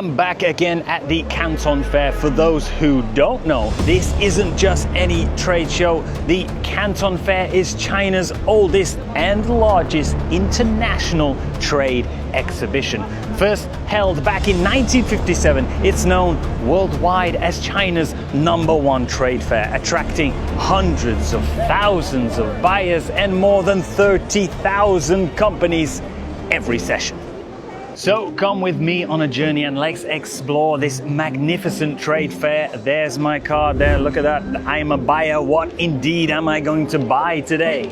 I'm back again at the Canton Fair. For those who don't know, this isn't just any trade show. The Canton Fair is China's oldest and largest international trade exhibition. First held back in 1957, it's known worldwide as China's #1 trade fair, attracting hundreds of thousands of buyers and more than 30,000 companies every session. So come with me on a journey and let's explore this magnificent trade fair. There's my card there, look at that. I'm a buyer. What indeed am I going to buy today?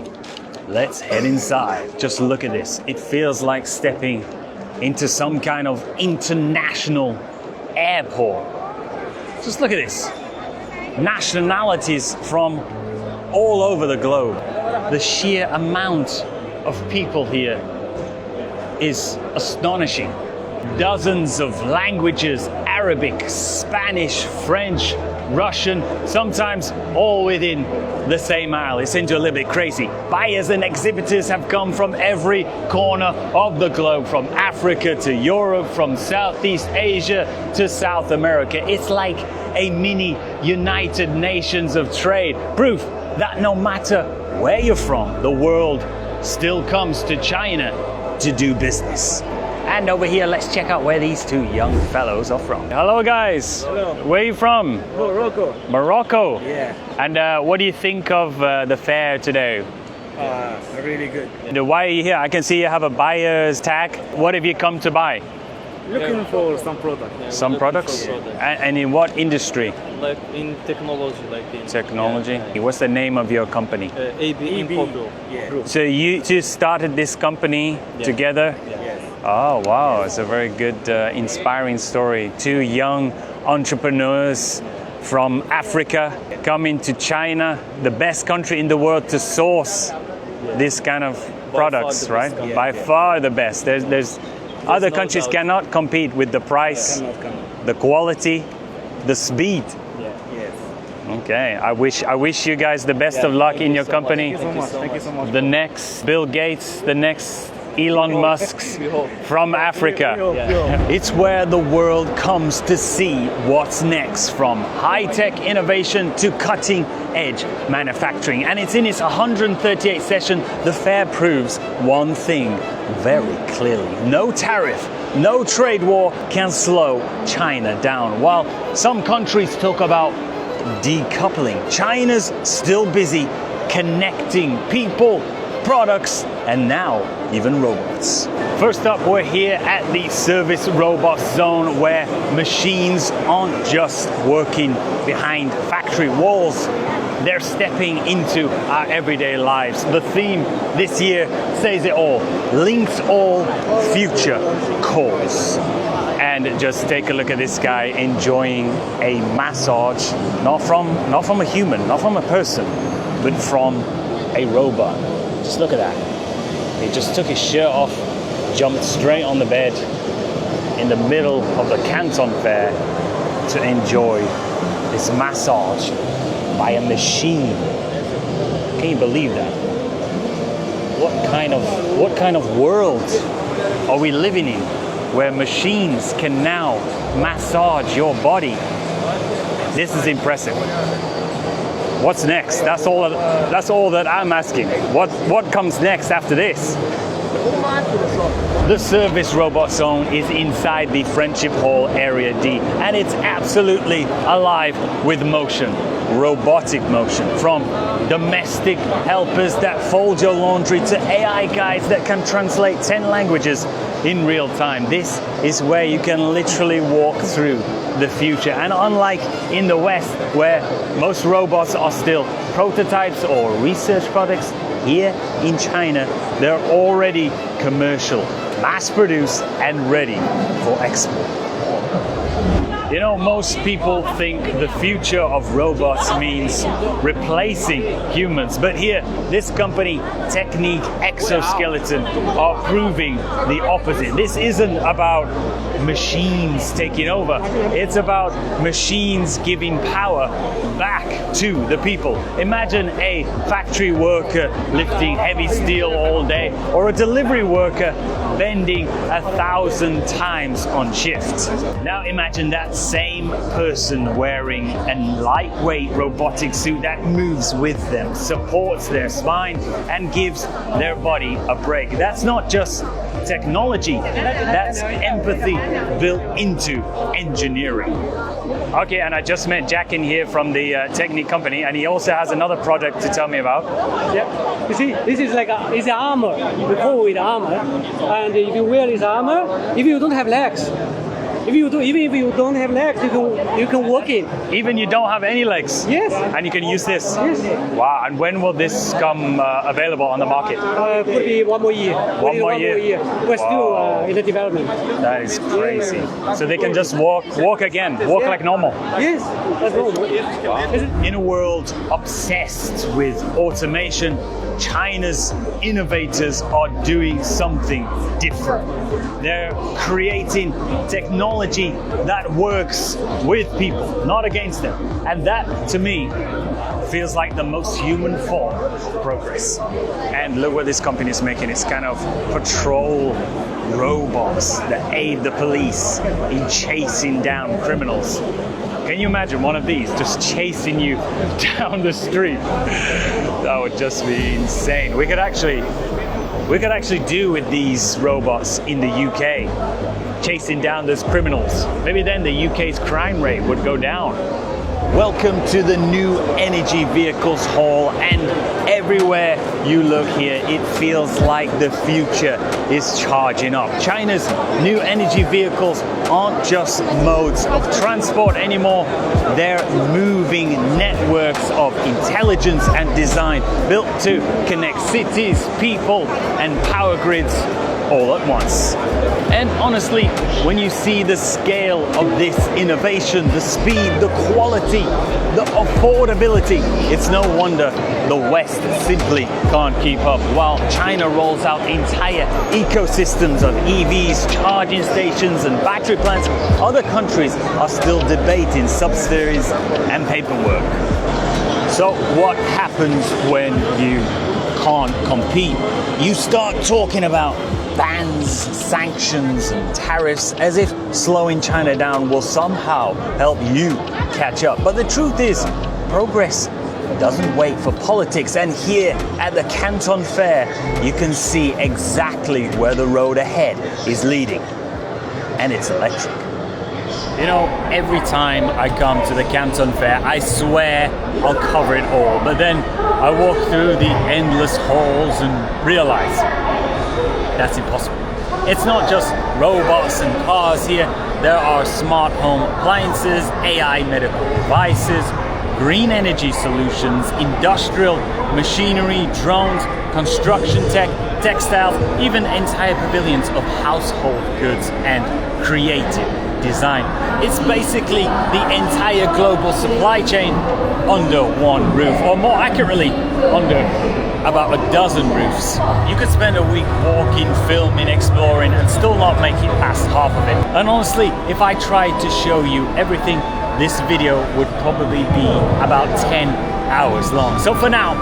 Let's head inside. Just look at this. It feels like stepping into some kind of international airport. Just look at this. Nationalities from all over the globe. The sheer amount of people here is astonishing. Dozens of languages, Arabic, Spanish, French, Russian, sometimes all within the same aisle. It seems a little bit crazy. Buyers and exhibitors have come from every corner of the globe, from Africa to Europe, from Southeast Asia to South America. It's like a mini United Nations of trade. Proof that no matter where you're from, the world still comes to China to do business. And over here, let's check out where these two young fellows are from. Hello guys. Hello. Where are you from? Morocco. Morocco? Yeah. And what do you think of the fair today? Really good. Why are you here? I can see you have a buyer's tag. What have you come to buy? Looking for some product. Some products? And in what industry? Like in technology, like in Technology? Yeah. What's the name of your company? AB Import Group. Yeah. So you two started this company together? Yes. Oh wow, it's a very good, inspiring story. Two young entrepreneurs from Africa coming to China, the best country in the world to source this kind of products, the right? best country. By far the best. There's other no countries doubt. cannot compete with the price, the quality, the speed. Yes. Okay, I wish you guys the best of luck in your company. Thank you so much. Thank you so much. The next Bill Gates, the next Elon Musk's We hope. from Africa. Yeah. It's where the world comes to see what's next, from high-tech innovation to cutting-edge manufacturing. And it's in its 138th session, the fair proves one thing very clearly. No tariff, no trade war can slow China down. While some countries talk about decoupling, China's still busy connecting people, products, and now even robots. First up, we're here at the service robot zone, where machines aren't just working behind factory walls, they're stepping into our everyday lives. The theme this year says it all: links all, future calls. And just take a look at this guy enjoying a massage, not from a human, not from a person, but from a robot. Just look at that. He just took his shirt off, jumped straight on the bed in the middle of the Canton Fair to enjoy this massage by a machine. Can you believe that? What kind of world are we living in, where machines can now massage your body? This is impressive. What's next? That's all that I'm asking. What comes next after this? The service robot zone is inside the Friendship Hall Area D, and it's absolutely alive with motion, robotic motion, from domestic helpers that fold your laundry to AI guides that can translate 10 languages in real time. This is where you can literally walk through the future. And unlike in the West, where most robots are still prototypes or research products, here in China, they're already commercial, mass-produced and ready for export. You know, most people think the future of robots means replacing humans, but here, this company, Technique Exoskeleton, are proving the opposite. This isn't about machines taking over, it's about machines giving power back to the people. Imagine a factory worker lifting heavy steel all day, or a delivery worker bending 1,000 times on shift. Now imagine that same person wearing a lightweight robotic suit that moves with them, supports their spine, and gives their body a break. That's not just technology, that's empathy built into engineering. Okay, and I just met Jack in here from the Technique company, and he also has another product to tell me about. Yeah, you see, this is like it's an armor. We call it armor, and if you wear this armor, if you don't have legs, even if you don't have legs, you can walk in. Even you don't have any legs? Yes. And you can use this? Yes. Wow, and when will this come available on the market? Could be one more year. One more year. We're still in the development. That is crazy. So they can just walk again, walk like normal. Yes, that's normal. In a world obsessed with automation, China's innovators are doing something different. They're creating technology that works with people, not against them. And that, to me, feels like the most human form of progress. And look what this company is making. It's kind of patrol robots that aid the police in chasing down criminals. Can you imagine one of these just chasing you down the street? That would just be insane. We could actually do with these robots in the UK, chasing down those criminals. Maybe then the UK's crime rate would go down. Welcome to the New Energy Vehicles Hall, and everywhere you look here, it feels like the future is charging up. China's new energy vehicles aren't just modes of transport anymore, they're moving networks of intelligence and design built to connect cities, people, and power grids all at once. And honestly, when you see the scale of this innovation, the speed, the quality, the affordability, it's no wonder the West simply can't keep up. While China rolls out entire ecosystems of EVs, charging stations, and battery plants, other countries are still debating subsidies and paperwork. So what happens when you can't compete? You start talking about bans, sanctions, and tariffs as if slowing China down will somehow help you catch up. But the truth is, progress doesn't wait for politics. And here at the Canton Fair, you can see exactly where the road ahead is leading. And it's electric. You know, every time I come to the Canton Fair, I swear I'll cover it all. But then I walk through the endless halls and realize that's impossible. It's not just robots and cars here. There are smart home appliances, AI medical devices, green energy solutions, industrial machinery, drones, construction tech, textiles, even entire pavilions of household goods and creative design. It's basically the entire global supply chain under one roof, or more accurately, under about a dozen roofs. You could spend a week walking, filming, exploring, and still not make it past half of it. And honestly, if I tried to show you everything, this video would probably be about 10 hours long. So for now,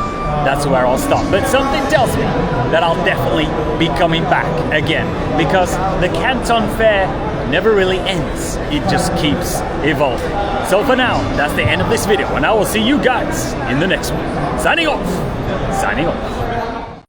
that's where I'll stop. But something tells me that I'll definitely be coming back again, because the Canton Fair never really ends. It just keeps evolving. So for now, that's the end of this video, and I will see you guys in the next one. Signing off.